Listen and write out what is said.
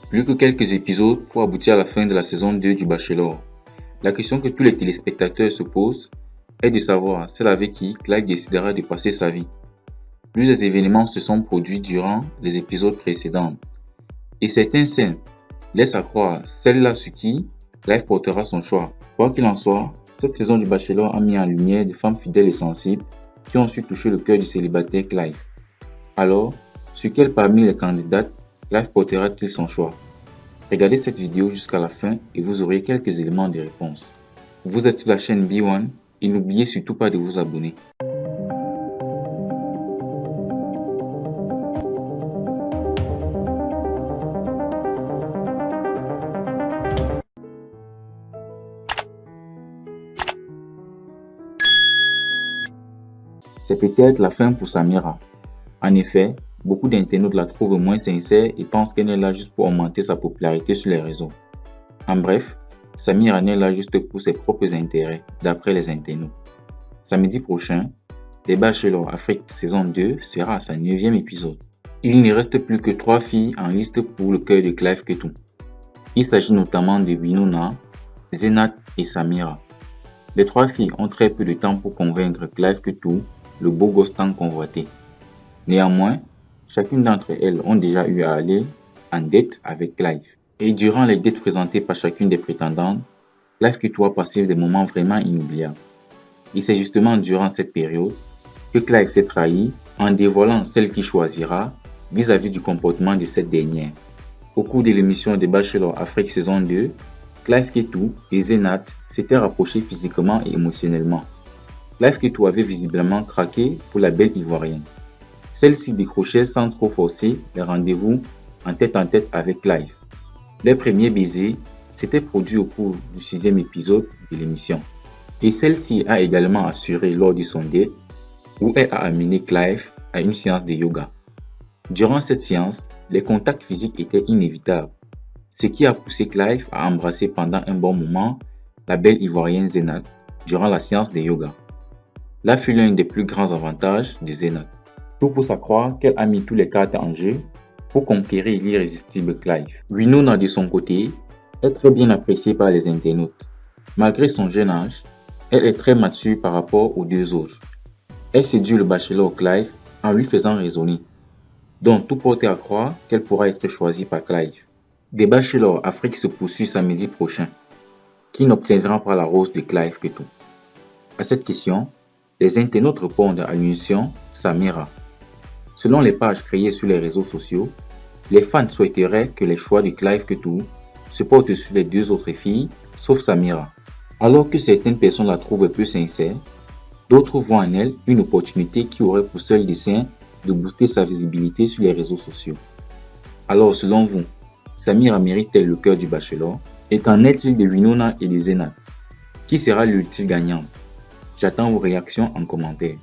Plus que quelques épisodes pour aboutir à la fin de la saison 2 du Bachelor. La question que tous les téléspectateurs se posent est de savoir celle avec qui Clive décidera de passer sa vie. Plusieurs événements se sont produits durant les épisodes précédents. Et certaines scènes laissent à croire celle-là sur qui Clive portera son choix. Quoi qu'il en soit, cette saison du Bachelor a mis en lumière des femmes fidèles et sensibles qui ont su toucher le cœur du célibataire Clive. Alors, sur quelle parmi les candidates Clive portera-t-il son choix? Regardez cette vidéo jusqu'à la fin et vous aurez quelques éléments de réponse. Vous êtes sur la chaîne B1 et n'oubliez surtout pas de vous abonner. C'est peut-être la fin pour Samira. En effet, beaucoup d'internautes la trouvent moins sincère et pensent qu'elle est là juste pour augmenter sa popularité sur les réseaux. En bref, Samira n'est là juste pour ses propres intérêts, d'après les internautes. Samedi prochain, les Bachelor Afrique saison 2 sera à sa 9e épisode. Il ne reste plus que 3 filles en liste pour le cœur de Clive Ketou. Il s'agit notamment de Winona, Zenat et Samira. Les 3 filles ont très peu de temps pour convaincre Clive Ketou, le beau gosse tant convoité. Néanmoins, chacune d'entre elles ont déjà eu à aller en date avec Clive. Et durant les dates présentées par chacune des prétendantes, Clive Ketou a passé des moments vraiment inoubliables. Et c'est justement durant cette période que Clive s'est trahi en dévoilant celle qu'il choisira vis-à-vis du comportement de cette dernière. Au cours de l'émission de Bachelor Afrique saison 2, Clive Ketou et Zenat s'étaient rapprochés physiquement et émotionnellement. Clive Ketou avait visiblement craqué pour la belle ivoirienne. Celle-ci décrochait sans trop forcer les rendez-vous en tête avec Clive. Les premiers baisers s'étaient produits au cours du 6e épisode de l'émission. Et celle-ci a également assuré lors de son date où elle a amené Clive à une séance de yoga. Durant cette séance, les contacts physiques étaient inévitables, ce qui a poussé Clive à embrasser pendant un bon moment la belle ivoirienne Zenat durant la séance de yoga. Là fut l'un des plus grands avantages de Zenat. Tout pousse à croire qu'elle a mis tous les cartes en jeu pour conquérir l'irrésistible Clive. Winona de son côté est très bien appréciée par les internautes. Malgré son jeune âge, elle est très mature par rapport aux deux autres. Elle séduit le Bachelor Clive en lui faisant raisonner. Donc tout porte à croire qu'elle pourra être choisie par Clive. Des Bachelor Afrique se poursuit samedi prochain. Qui n'obtiendra pas la rose de Clive Ketou? À cette question, les internautes répondent à l'unisson Samira. Selon les pages créées sur les réseaux sociaux, les fans souhaiteraient que les choix de Clive Ketou se portent sur les deux autres filles, sauf Samira. Alors que certaines personnes la trouvent peu sincère, d'autres voient en elle une opportunité qui aurait pour seul dessein de booster sa visibilité sur les réseaux sociaux. Alors selon vous, Samira mérite-t-elle le cœur du Bachelor? Et qu'en est-il de Winona et de Zenat? Qui sera l'ultime gagnant? J'attends vos réactions en commentaire.